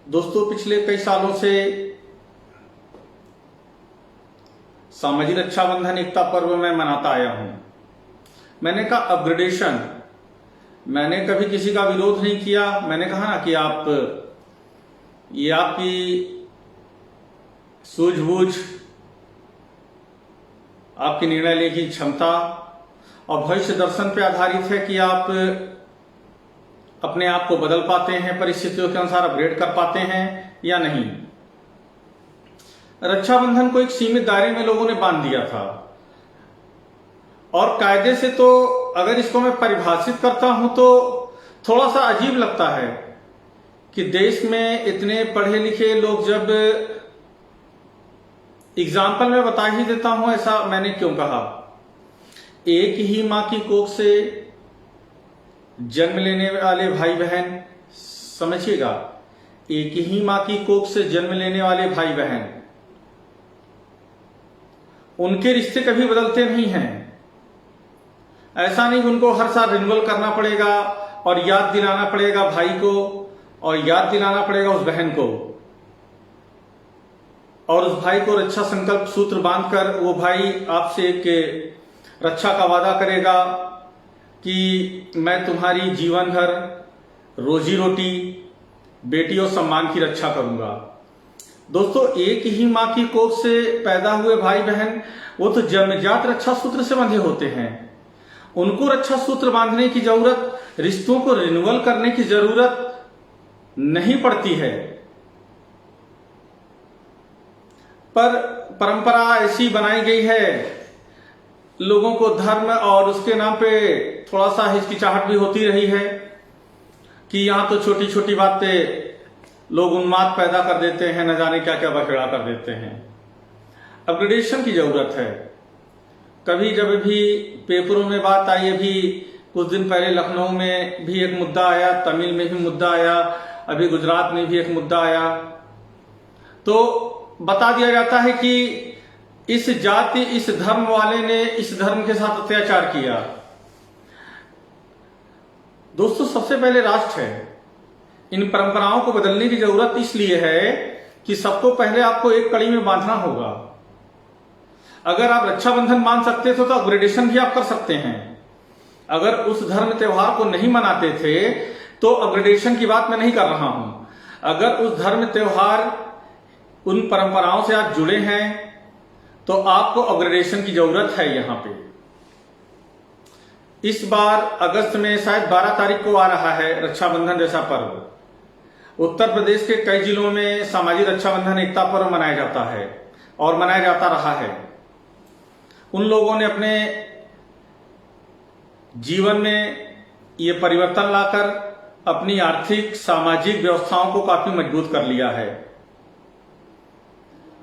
दोस्तों, पिछले कई सालों से सामाजिक रक्षाबंधन एकता पर्व मैं मनाता आया हूं। मैंने कहा अपग्रेडेशन, मैंने कभी किसी का विरोध नहीं किया। मैंने कहा ना कि ये आपकी सूझबूझ, आपकी निर्णय लेने की क्षमता और भविष्य दर्शन पे आधारित है कि आप अपने आप को बदल पाते हैं, परिस्थितियों के अनुसार अपग्रेड कर पाते हैं या नहीं। रक्षाबंधन को एक सीमित दायरे में लोगों ने बांध दिया था और कायदे से तो अगर इसको मैं परिभाषित करता हूं तो थोड़ा सा अजीब लगता है कि देश में इतने पढ़े लिखे लोग, जब एग्जाम्पल मैं बता ही देता हूं ऐसा मैंने क्यों कहा। एक ही मां की कोख से जन्म लेने वाले भाई बहन, समझिएगा, एक ही मां की कोख से जन्म लेने वाले भाई बहन, उनके रिश्ते कभी बदलते नहीं हैं। ऐसा नहीं कि उनको हर साल रिन्यूअल करना पड़ेगा और याद दिलाना पड़ेगा भाई को और याद दिलाना पड़ेगा उस बहन को, और उस भाई को रक्षा संकल्प सूत्र बांधकर वो भाई आपसे एक रक्षा का वादा करेगा कि मैं तुम्हारी जीवन भर रोजी रोटी, बेटी और सम्मान की रक्षा करूंगा। दोस्तों, एक ही मां की कोख से पैदा हुए भाई बहन वो तो जन्मजात रक्षा सूत्र से बंधे होते हैं। उनको रक्षा सूत्र बांधने की जरूरत, रिश्तों को रिन्यूअल करने की जरूरत नहीं पड़ती है। पर परंपरा ऐसी बनाई गई है, लोगों को धर्म और उसके नाम पे थोड़ा सा हिचकिचाहट भी होती रही है कि यहां तो छोटी छोटी बातें लोग उन्माद पैदा कर देते हैं, न जाने क्या क्या बखेड़ा कर देते हैं। अपग्रेडेशन की जरूरत है। कभी जब भी पेपरों में बात आई, अभी कुछ दिन पहले लखनऊ में भी एक मुद्दा आया, तमिल में भी मुद्दा आया, अभी गुजरात में भी एक मुद्दा आया, तो बता दिया जाता है कि इस जाति, इस धर्म वाले ने इस धर्म के साथ अत्याचार किया। दोस्तों, सबसे पहले राष्ट्र है। इन परंपराओं को बदलने की जरूरत इसलिए है कि सबको पहले आपको एक कड़ी में बांधना होगा। अगर आप रक्षाबंधन मान सकते थे तो अपग्रेडेशन भी आप कर सकते हैं। अगर उस धर्म त्योहार को नहीं मनाते थे तो अपग्रेडेशन की बात मैं नहीं कर रहा हूं। अगर उस धर्म त्योहार, उन परंपराओं से आप जुड़े हैं तो आपको अपग्रेडेशन की जरूरत है। यहां पे इस बार अगस्त में शायद 12 तारीख को आ रहा है रक्षाबंधन जैसा पर्व। उत्तर प्रदेश के कई जिलों में सामाजिक रक्षाबंधन एकता पर्व मनाया जाता है और मनाया जाता रहा है। उन लोगों ने अपने जीवन में ये परिवर्तन लाकर अपनी आर्थिक सामाजिक व्यवस्थाओं को काफी मजबूत कर लिया है।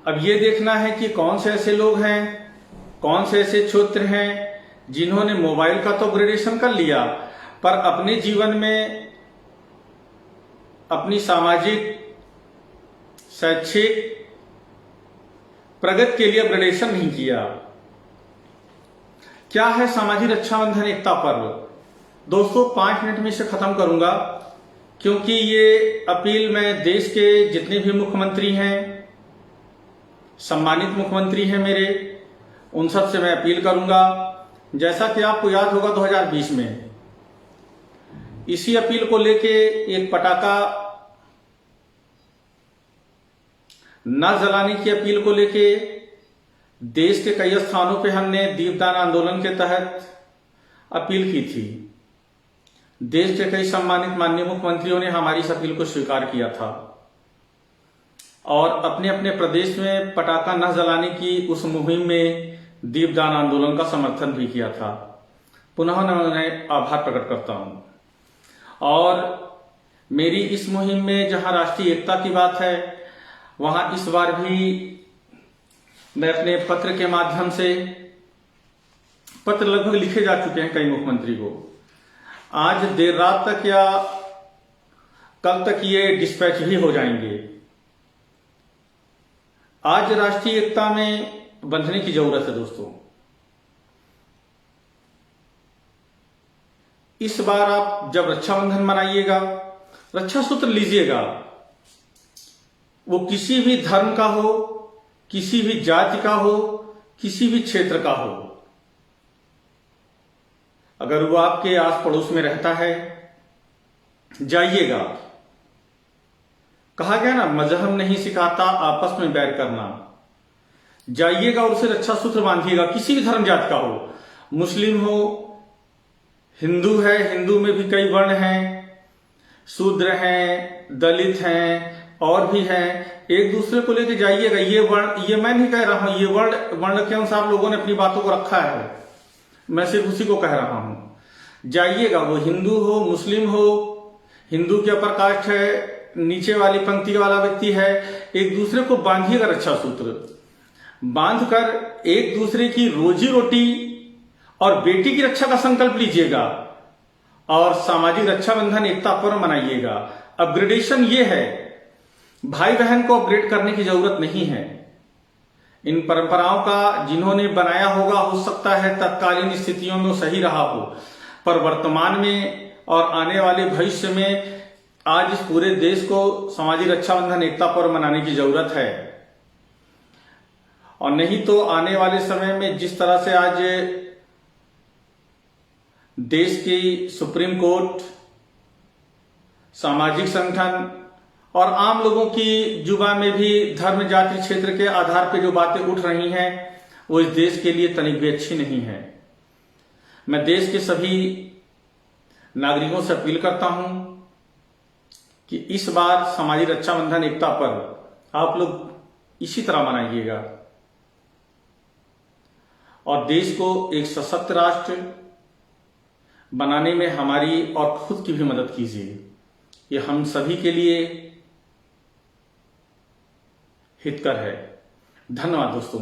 अब ये देखना है कि कौन से ऐसे लोग हैं, कौन से ऐसे क्षेत्र हैं जिन्होंने मोबाइल का तो अपग्रेडेशन कर लिया पर अपने जीवन में अपनी सामाजिक, शैक्षिक प्रगति के लिए अपग्रेडेशन नहीं किया। क्या है सामाजिक रक्षाबंधन एकता पर्व? दोस्तों, 5 मिनट में इसे खत्म करूंगा क्योंकि ये अपील मैं देश के जितने भी मुख्यमंत्री हैं, सम्मानित मुख्यमंत्री हैं मेरे, उन सब से मैं अपील करूंगा। जैसा कि आपको याद होगा 2020 में इसी अपील को लेके एक पटाखा न जलाने की अपील को लेके देश के कई स्थानों पे हमने दीपदान आंदोलन के तहत अपील की थी। देश के कई सम्मानित माननीय मुख्यमंत्रियों ने हमारी इस अपील को स्वीकार किया था और अपने अपने प्रदेश में पटाखा न जलाने की उस मुहिम में दीपदान आंदोलन का समर्थन भी किया था। पुनः मैं उन्हें आभार प्रकट करता हूं। और मेरी इस मुहिम में जहां राष्ट्रीय एकता की बात है, वहां इस बार भी मैं अपने पत्र के माध्यम से, पत्र लगभग लिखे जा चुके हैं कई मुख्यमंत्री को, आज देर रात तक या कल तक ये डिस्पैच भी हो जाएंगे। आज राष्ट्रीय एकता में बंधने की जरूरत है। दोस्तों, इस बार आप जब रक्षाबंधन मनाइएगा, रक्षा सूत्र लीजिएगा। वो किसी भी धर्म का हो, किसी भी जाति का हो, किसी भी क्षेत्र का हो, अगर वो आपके आस पड़ोस में रहता है, जाइएगा। कहा गया ना, मजहब नहीं सिखाता आपस में बैर करना। जाइएगा और उसे रक्षा सूत्र बांधिएगा, किसी भी धर्म जात का हो, मुस्लिम हो, हिंदू है, हिंदू में भी कई वर्ण हैं, शूद्र हैं, दलित हैं और भी हैं। एक दूसरे को लेकर जाइएगा। ये वर्ण, ये मैं नहीं कह रहा हूं, ये वर्ण के अनुसार लोगों ने अपनी बातों को रखा है, मैं सिर्फ उसी को कह रहा हूं। जाइएगा, वो हिंदू हो, मुस्लिम हो, हिंदू के अपर कास्ट है, नीचे वाली पंक्ति वाला व्यक्ति है, एक दूसरे को बांधिएगा रक्षा सूत्र। बांधकर एक दूसरे की रोजी रोटी और बेटी की रक्षा का संकल्प लीजिएगा और सामाजिक रक्षाबंधन एकता पर्व मनाइएगा। अपग्रेडेशन ये है, भाई बहन को अपग्रेड करने की जरूरत नहीं है। इन परंपराओं का जिन्होंने बनाया होगा, हो सकता है तत्कालीन स्थितियों में सही रहा हो, पर वर्तमान में और आने वाले भविष्य में आज इस पूरे देश को सामाजिक रक्षाबंधन एकता पर्व मनाने की जरूरत है। और नहीं तो आने वाले समय में जिस तरह से आज देश की सुप्रीम कोर्ट, सामाजिक संगठन और आम लोगों की जुबान में भी धर्म जाति क्षेत्र के आधार पर जो बातें उठ रही हैं, वो इस देश के लिए तनिक भी अच्छी नहीं है। मैं देश के सभी नागरिकों से अपील करता हूं कि इस बार सामाजिक रक्षाबंधन एकता पर्व आप लोग इसी तरह मनाइएगा और देश को एक सशक्त राष्ट्र बनाने में हमारी और खुद की भी मदद कीजिए। ये हम सभी के लिए हितकर है। धन्यवाद दोस्तों।